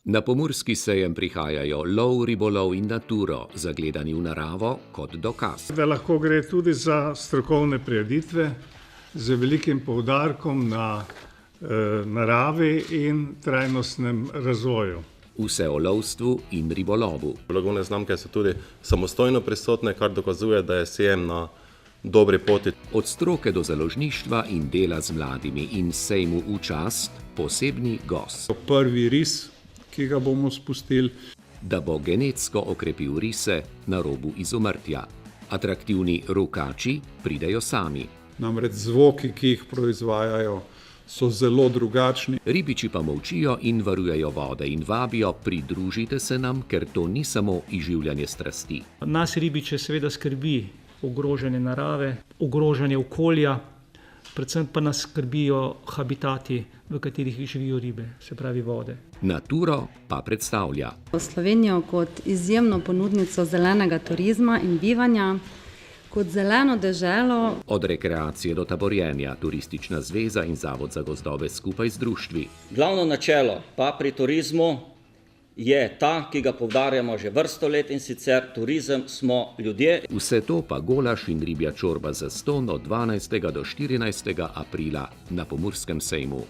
Na pomurski sejem prihajajo lov, ribolov in naturo, zagledani v naravo kot dokaz. Da lahko gre tudi za strokovne prireditve z velikim poudarkom na naravi in trajnostnem razvoju. Vse o lovstvu in ribolovu. Blagovne znamke so tudi samostojno prisotne, kar dokazuje, da je sejem na dobri poti. Od stroke do založništva in dela z mladimi in sejmu v čast posebni gost. Prvi ris, ki ga bomo spustili, da bo genetsko okrepil rise na robu izumrtja. Atraktivni rokači pridejo sami. Namreč zvoki, ki jih proizvajajo, so zelo drugačni. Ribiči pa molčijo in varujejo vode in vabijo, pridružite se nam, ker to ni samo izživljanje strasti. Nas ribiče seveda skrbi ogrožanje narave, ogrožanje okolja, predvsem pa nas skrbijo habitati, v katerih živijo ribe, se pravi vode. Naturo pa predstavlja Slovenijo kot izjemno ponudnico zelenega turizma in bivanja, kot zeleno deželo. Od rekreacije do taborjenja, Turistična zveza in Zavod za gozdove skupaj z društvi. Glavno načelo pa pri turizmu je ta, ki ga poudarjamo že vrsto let, in sicer turizem smo ljudje. Vse to pa golaž in ribja čorba zastonj od 12. do 14. aprila na Pomurskem sejmu.